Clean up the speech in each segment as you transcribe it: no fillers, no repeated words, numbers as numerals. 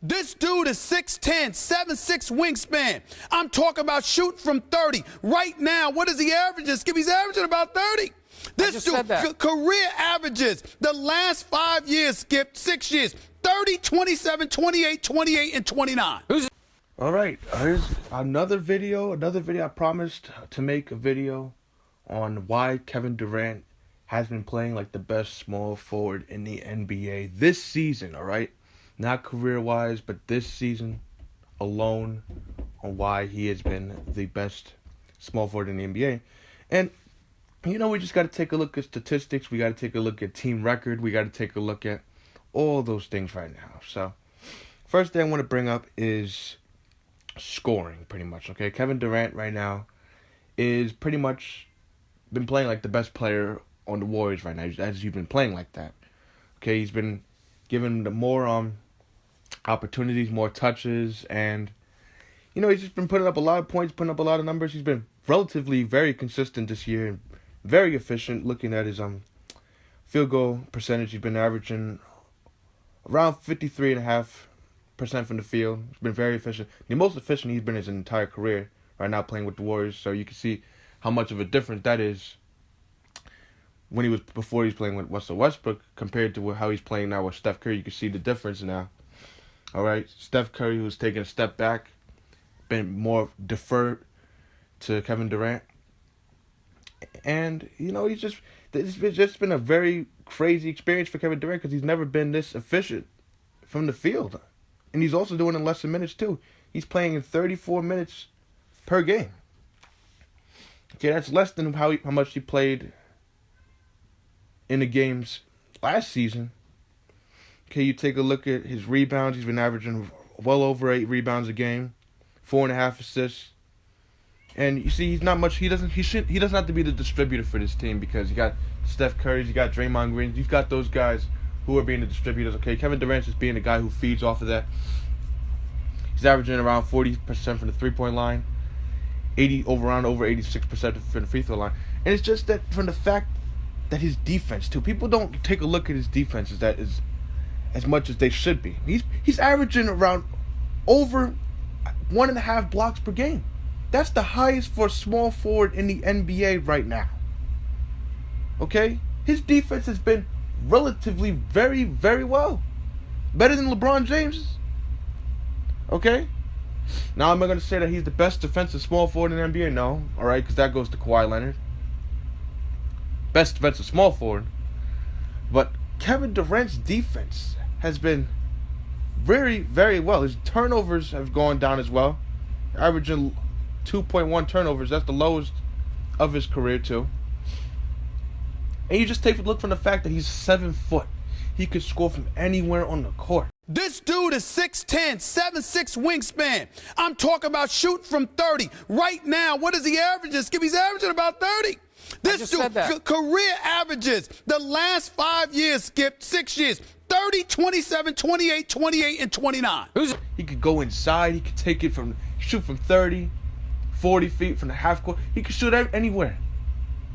This dude is 6'10", 7'6" wingspan. I'm talking about shooting from 30. Right now, what is he averaging? Skip, he's averaging about 30. This dude, career averages, the last 5 years, Skip, 6 years, 30, 27, 28, 28, and 29. All right, here's another video. I promised to make a video on why Kevin Durant has been playing like the best small forward in the NBA this season, all right? Not career-wise, but this season alone, on why he has been the best small forward in the NBA. And, you know, we just got to take a look at statistics. We got to take a look at team record. We got to take a look at all those things right now. So, first thing I want to bring up is scoring, pretty much, okay? Kevin Durant right now is pretty much been playing like the best player on the Warriors right now, as he's been playing like that. Okay, he's been given the more opportunities, more touches, and you know, he's just been putting up a lot of points, putting up a lot of numbers. He's been relatively very consistent this year and very efficient. Looking at his field goal percentage, he's been averaging around 53.5% from the field. He's been very efficient. The most efficient he's been his entire career right now playing with the Warriors. So you can see how much of a difference that is before he was playing with Russell Westbrook compared to how he's playing now with Steph Curry. You can see the difference now. All right, Steph Curry, who's taking a step back, been more deferred to Kevin Durant, and you know, it's just been a very crazy experience for Kevin Durant because he's never been this efficient from the field, and he's also doing it in less than minutes too. He's playing in 34 minutes per game. Okay, that's less than how much he played in the games last season. Okay, you take a look at his rebounds. He's been averaging well over 8 rebounds a game, 4.5 assists. And you see, he's not much. He doesn't have to be the distributor for this team because you got Steph Curry, you got Draymond Green, you've got those guys who are being the distributors. Okay, Kevin Durant's just being the guy who feeds off of that. He's averaging around 40% from the 3-point line, around over 86% from the free throw line. And it's just that from the fact that his defense too. People don't take a look at his defense as much as they should be. He's averaging around over 1.5 blocks per game. That's the highest for a small forward in the NBA right now. Okay? His defense has been relatively very, very well. Better than LeBron James's. Okay? Now, am I going to say that he's the best defensive small forward in the NBA? No. Alright, because that goes to Kawhi Leonard. Best defensive small forward. But Kevin Durant's defense has been very, very well. His turnovers have gone down as well. Averaging 2.1 turnovers. That's the lowest of his career, too. And you just take a look from the fact that he's 7 foot. He could score from anywhere on the court. This dude is 6'10", 7'6" wingspan. I'm talking about shooting from 30. Right now, what is he averaging? Skip, he's averaging about 30. This dude, career averages, the last 5 years, Skip, 6 years, 30, 27, 28, 28, and 29. He could go inside. He could shoot from 30, 40 feet from the half court. He could shoot anywhere.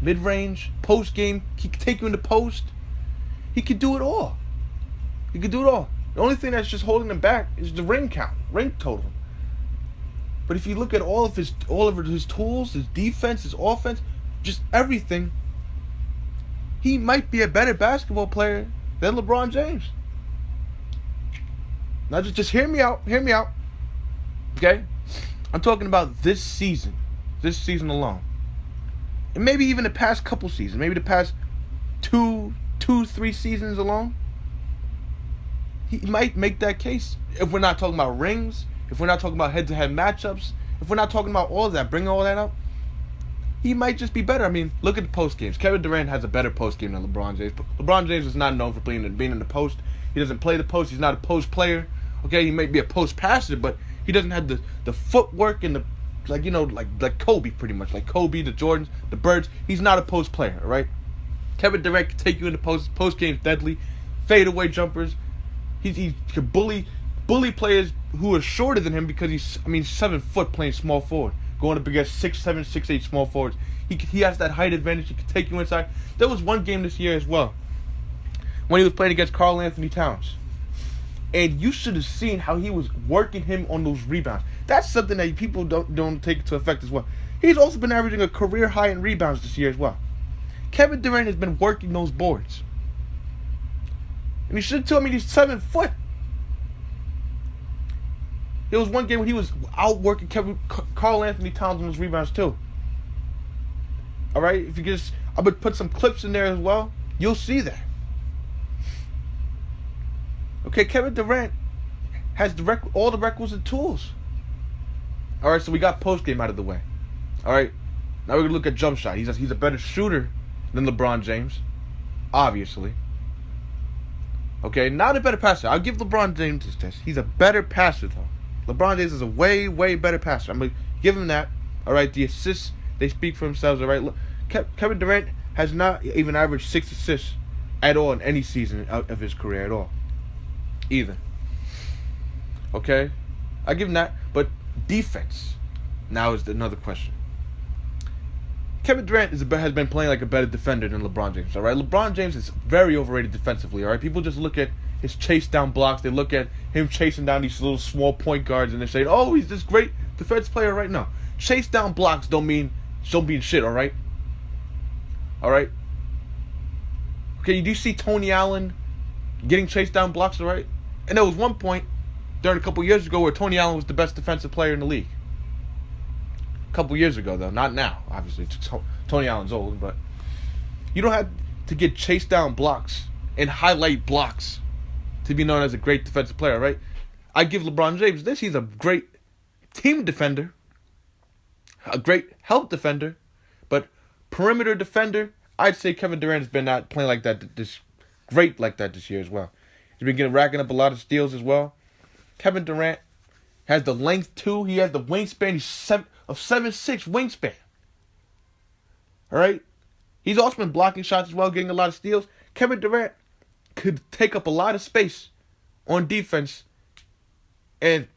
Mid-range, post-game. He could take you in the post. He could do it all. The only thing that's just holding him back is the ring total. But if you look at all of his tools, his defense, his offense, just everything, he might be a better basketball player than LeBron James. Now just hear me out. Okay? I'm talking about this season alone. And maybe even the past couple seasons, maybe the past 3 seasons alone. He might make that case. If we're not talking about rings, if we're not talking about head-to-head matchups, if we're not talking about all of that, bring all that up, he might just be better. I mean, look at the post games. Kevin Durant has a better post game than LeBron James. LeBron James is not known for being in the post. He doesn't play the post. He's not a post player. Okay, he may be a post passer, but he doesn't have the footwork and like Kobe, pretty much. Like Kobe, the Jordans, the Birds. He's not a post player, all right? Kevin Durant can take you in the post. Post game's deadly. Fadeaway jumpers. He can bully players who are shorter than him because he's 7 foot playing small forward. Going up against 6'7", 6'8" small forwards. He has that height advantage. He can take you inside. There was one game this year as well when he was playing against Karl Anthony Towns. And you should have seen how he was working him on those rebounds. That's something that people don't take into effect as well. He's also been averaging a career high in rebounds this year as well. Kevin Durant has been working those boards. And he should have told me he's 7 foot. There was one game when he was outworking Karl Anthony Towns on those rebounds too. All right, if you just, I'm gonna put some clips in there as well. You'll see that. Okay, Kevin Durant has all the requisite tools. All right, so we got post game out of the way. All right, now we're gonna look at jump shot. He's a better shooter than LeBron James, obviously. Okay, not a better passer. I'll give LeBron James this. He's a better passer though. LeBron James is a way, way better passer. I'm gonna give him that. All right, the assists, they speak for themselves. All right, look, Kevin Durant has not even averaged 6 assists at all in any season of his career at all. Either. Okay? I give him that. But defense now is another question. Kevin Durant has been playing like a better defender than LeBron James. Alright? LeBron James is very overrated defensively. Alright? People just look at his chase down blocks. They look at him chasing down these little small point guards and they're saying, oh, he's this great defense player right now. Chase down blocks don't mean shit, alright? Alright? Okay, do you see Tony Allen getting chased down blocks, alright? And there was one point during a couple years ago where Tony Allen was the best defensive player in the league. A couple years ago, though. Not now, obviously. Tony Allen's old, but you don't have to get chased down blocks and highlight blocks to be known as a great defensive player, right? I give LeBron James this. He's a great team defender, a great help defender, but perimeter defender, I'd say Kevin Durant has been not playing like that, great like that this year as well. He's been racking up a lot of steals as well. Kevin Durant has the length too. He has the wingspan. He's 7'6" wingspan. All right? He's also been blocking shots as well, getting a lot of steals. Kevin Durant could take up a lot of space on defense. And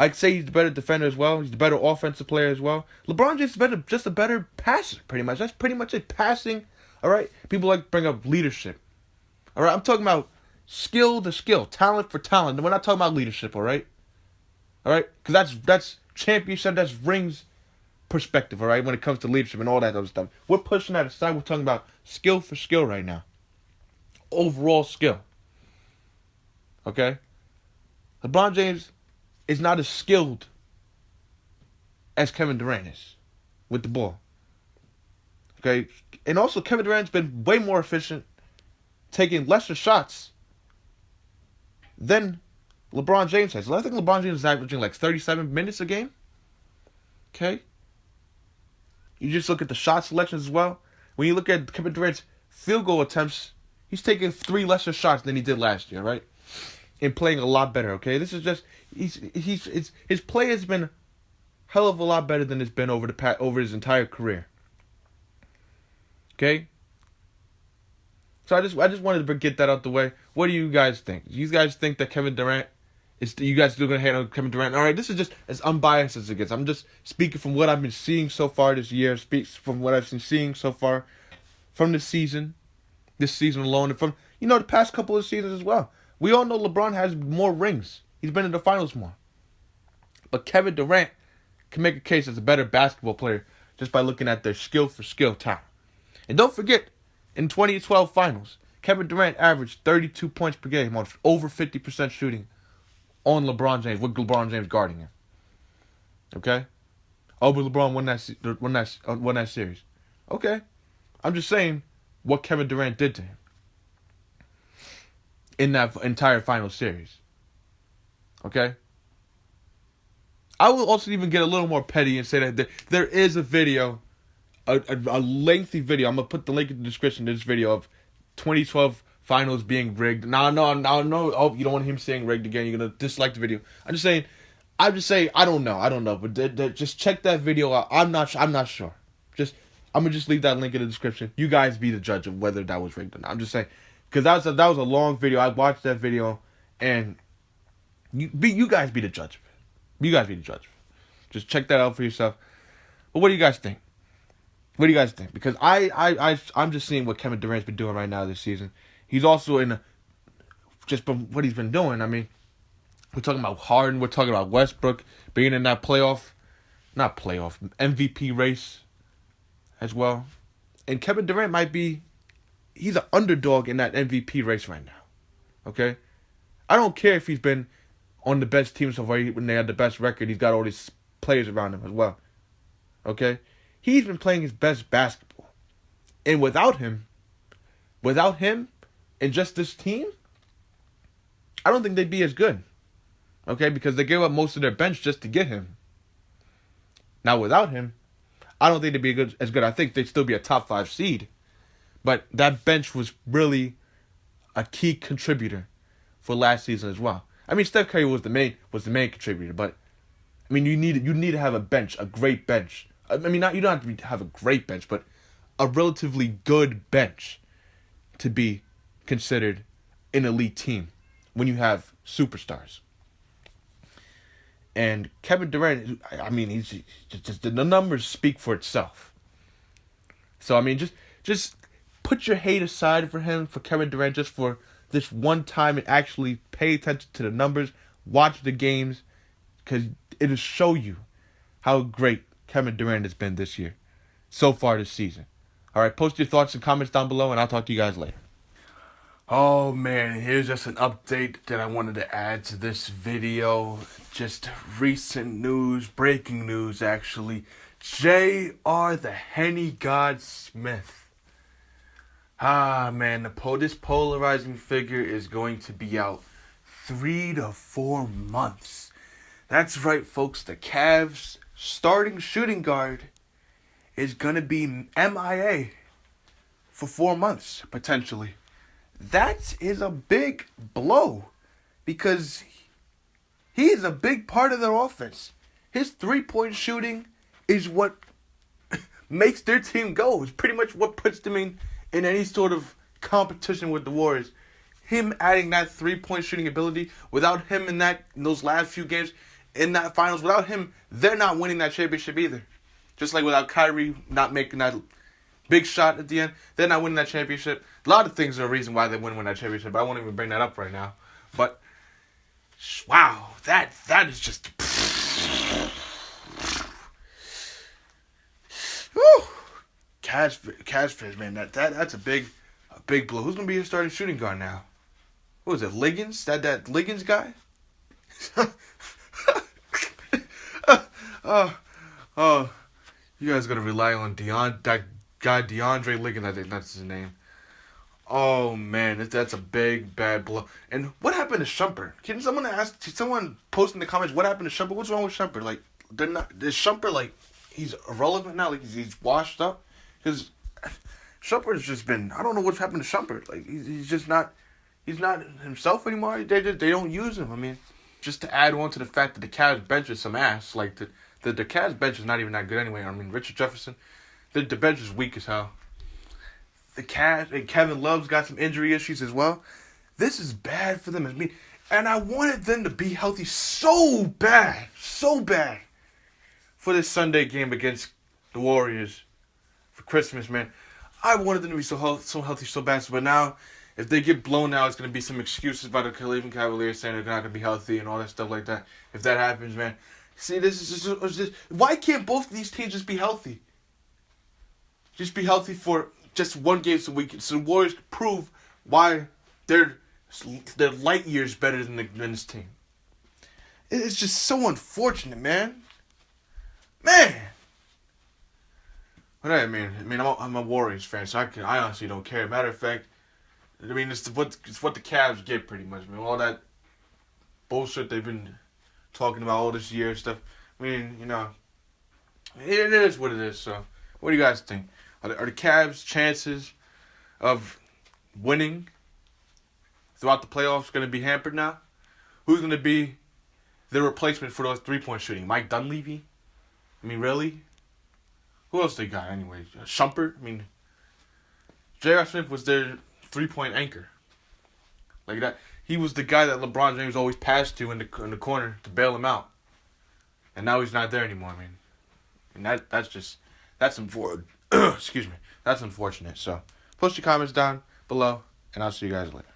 I'd say he's the better defender as well. He's the better offensive player as well. LeBron James is just a better passer, pretty much. That's pretty much it. Passing, all right? People like to bring up leadership. All right? I'm talking about skill to skill, talent for talent. We're not talking about leadership, all right? All right? Because that's championship, that's rings perspective, all right, when it comes to leadership and all that other stuff. We're pushing that aside. We're talking about skill for skill right now. Overall skill. Okay? LeBron James is not as skilled as Kevin Durant is with the ball. Okay? And also, Kevin Durant's been way more efficient, taking lesser shots than LeBron James has. I think LeBron James is averaging like 37 minutes a game. Okay? You just look at the shot selections as well. When you look at Kevin Durant's field goal attempts, he's taking 3 lesser shots than he did last year, right? And playing a lot better, okay? This is just his play has been a hell of a lot better than it's been over his entire career. Okay? So I just wanted to get that out the way. What do you guys think? Do you guys think that Kevin Durant you guys still gonna hate on Kevin Durant? All right, this is just as unbiased as it gets. I'm just speaking from what I've been seeing so far this year. Speaks from what I've been seeing so far from this season alone, and from the past couple of seasons as well. We all know LeBron has more rings. He's been in the finals more. But Kevin Durant can make a case as a better basketball player just by looking at their skill for skill talent. And don't forget, in 2012 finals, Kevin Durant averaged 32 points per game on over 50% shooting on LeBron James, with LeBron James guarding him. Okay? Oh, but LeBron won that series. Okay. I'm just saying what Kevin Durant did to him in that entire final series. Okay? I will also even get a little more petty and say that there is a video, a lengthy video. I'm going to put the link in the description to this video of 2012 finals being rigged. No. Oh, you don't want him saying rigged again. You're going to dislike the video. I'm just saying, I don't know. But just check that video out. I'm not sure. I'm going to just leave that link in the description. You guys be the judge of whether that was rigged or not. I'm just saying, because that was a long video. I watched that video, and you guys be the judge of it. You guys be the judge of it. Just check that out for yourself. But what do you guys think? What do you guys think? Because I'm just seeing what Kevin Durant's been doing right now this season. He's also in just from what he's been doing. I mean, we're talking about Harden. We're talking about Westbrook being in that MVP race as well. And Kevin Durant he's an underdog in that MVP race right now. Okay? I don't care if he's been on the best team so far when they had the best record. He's got all these players around him as well. Okay? He's been playing his best basketball. And without him and just this team, I don't think they'd be as good. Okay? Because they gave up most of their bench just to get him. Now, without him, I don't think they'd be as good. I think they'd still be a top 5 seed. But that bench was really a key contributor for last season as well. I mean, Steph Curry was the main contributor, but I mean, you need to have a bench, a great bench. I mean, you don't have to have a great bench, but a relatively good bench to be considered an elite team when you have superstars. And Kevin Durant, I mean, he's just the numbers speak for itself. So I mean, just put your hate aside for Kevin Durant, just for this one time, and actually pay attention to the numbers, watch the games, because it'll show you how great Kevin Durant has been this year, so far this season. All right, post your thoughts and comments down below, and I'll talk to you guys later. Oh man, here's just an update that I wanted to add to this video. Just recent news, breaking news actually. J.R. the Henny God Smith. Man, this polarizing figure is going to be out 3 to 4 months. That's right, folks. The Cavs' starting shooting guard is going to be MIA for 4 months, potentially. That is a big blow because he is a big part of their offense. His three-point shooting is what makes their team go. It's pretty much what puts them in any sort of competition with the Warriors. Him adding that three-point shooting ability, without him in those last few games in that finals, without him, they're not winning that championship either. Just like without Kyrie not making that big shot at the end, they're not winning that championship. A lot of things are a reason why they wouldn't win that championship, but I won't even bring that up right now. But wow, that is just whew. Cavs fans, man, that's a big blow. Who's gonna be your starting shooting guard now? What was it, Liggins? That Liggins guy? You guys gotta rely on that guy DeAndre Liggins. I think that's his name. Oh man, that's a big bad blow. And what happened to Shumpert? Can someone post in the comments what happened to Shumpert? What's wrong with Shumpert? Like, is Shumpert like he's irrelevant now? Like he's washed up? Because Shumpert's just been, I don't know what's happened to Shumpert. Like he's just not, he's not himself anymore. They don't use him. I mean, just to add on to the fact that the Cavs bench is some ass. Like the Cavs bench is not even that good anyway. I mean, Richard Jefferson, the bench is weak as hell. The Cavs and Kevin Love's got some injury issues as well. This is bad for them. I mean, and I wanted them to be healthy so bad for this Sunday game against the Warriors for Christmas, man. I wanted them to be so healthy so bad. But now, if they get blown out, it's going to be some excuses by the Cleveland Cavaliers saying they're not going to be healthy and all that stuff like that. If that happens, man. See, this is just why can't both of these teams just be healthy? Just be healthy for just one game so the Warriors can prove why they're light years better than this team. It's just so unfortunate, man. But I mean, I'm a Warriors fan, so I honestly don't care. Matter of fact, I mean, it's what the Cavs get pretty much. I mean, all that bullshit they've been talking about all this year and stuff. I mean, it is what it is. So, what do you guys think? Are the Cavs' chances of winning throughout the playoffs going to be hampered now? Who's going to be the replacement for those three-point shooting? Mike Dunleavy? I mean, really? Who else they got anyway? Shumpert? I mean, J.R. Smith was their three-point anchor. Like that, he was the guy that LeBron James always passed to in the corner to bail him out. And now he's not there anymore. I mean, that's unfortunate. Excuse me. That's unfortunate. So, post your comments down below, and I'll see you guys later.